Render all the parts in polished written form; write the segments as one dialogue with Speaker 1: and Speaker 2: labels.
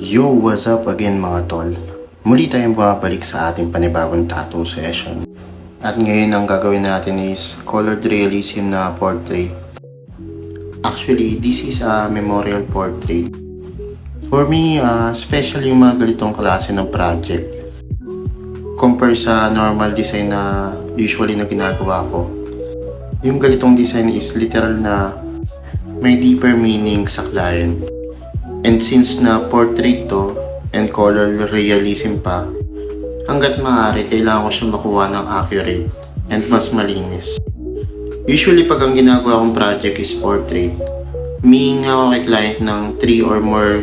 Speaker 1: Yo, what's up again mga tol? Muli tayong bumabalik sa ating panibagong tattoo session. At ngayon ang gagawin natin is colored realism na portrait. Actually, this is a memorial portrait. For me, especially yung mga ganitong klase ng project. Compare sa normal design na usually na ginagawa ko. Yung ganitong design is literal na may deeper meaning sa client. And since na portrait to and color realism pa, hanggat maaari kailangan ko siya makuha ng accurate and mas malinis. Usually pag ang ginagawa kong project is portrait, humihingi ako kay client ng 3 or more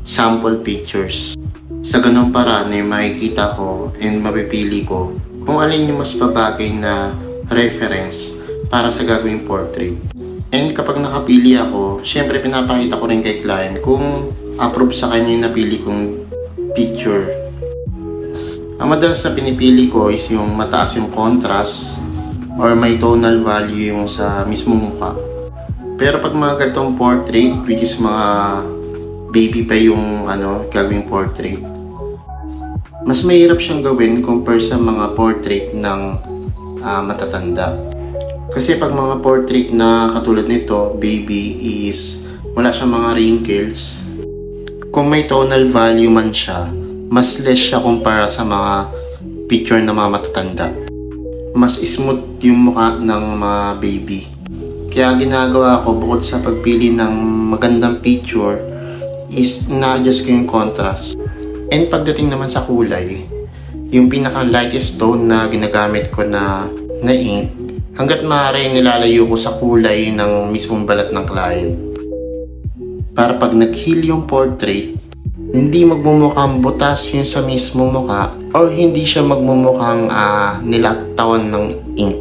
Speaker 1: sample pictures. Sa ganong paraan ay makikita ko and mapipili ko kung alin yung mas babagay na reference para sa gagawing portrait. And kapag nakapili ako, syempre pinapakita ko rin kay client kung approve sa kanya yung napili kong picture. Ang madalas na pinipili ko is yung mataas yung contrast or may tonal value yung sa mismong mukha. Pero pag mga ganitong portrait, which is mga baby pa yung gagawing portrait, mas mahirap siyang gawin compare sa mga portrait ng matatanda. Kasi pag mga portrait na katulad nito, baby, is wala siyang mga wrinkles. Kung may tonal value man siya, mas less siya kumpara sa mga picture na mga matatanda. Mas smooth yung mukha ng mga baby. Kaya ginagawa ko bukod sa pagpili ng magandang picture is na-adjust ko yung contrast. And pagdating naman sa kulay, yung pinaka lightest tone na ginagamit ko na ink, hanggat maaari nilalayo ko sa kulay ng mismong balat ng client. Para pag nag-heal yung portrait, hindi magmumukhang butas yun sa mismong mukha or hindi siya magmumukhang nilaktawan ng ink.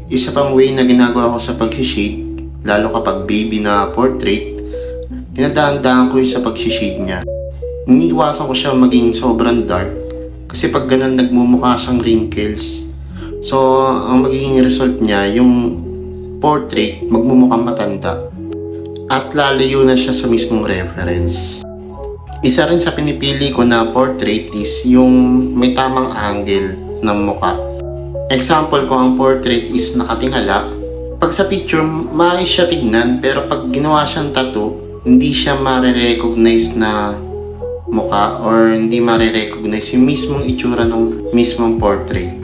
Speaker 1: Isa pang way na ginagawa ko sa pag-shade, lalo kapag baby na portrait, dinadaan-daan ko yung sa pag-shade niya. Iniiwasan ko siya maging sobrang dark kasi pag ganun nagmumukha siyang wrinkles. So, ang magiging result niya, yung portrait magmumukhang matanda at lalayo na siya sa mismong reference. Isa rin sa pinipili ko na portrait is yung may tamang angle ng mukha. Example ko, ang portrait is nakatingala. Pag sa picture, maayos siya tignan, pero pag ginawa siyang tattoo, hindi siya ma-recognize na mukha or hindi ma-recognize yung mismong itsura ng mismong portrait.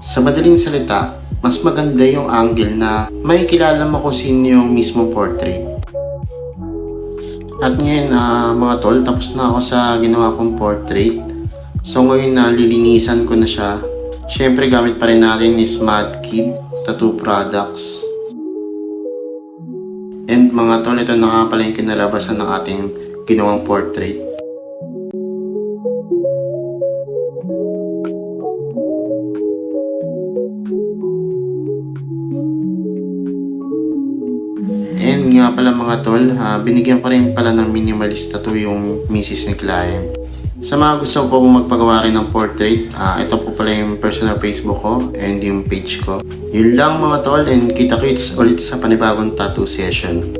Speaker 1: Sa madaling salita, mas maganda yung angle na may kilala mo kung sino yung mismong portrait. At ngayon mga tol, tapos na ako sa ginawa kong portrait. So ngayon lilinisan ko na siya. Siyempre gamit pa rin natin is Mad Kid Tattoo Products. And mga tol, ito na nga pala yung kinalabasan ng ating ginawang portrait. And nga pala mga tol, binigyan ko rin pala ng minimalist tattoo yung misis ni client. Sa mga gusto po magpagawa rin ng portrait, ito po pala yung personal Facebook ko and yung page ko. Yun lang mga tol, and kita-kits ulit sa panibagong tattoo session.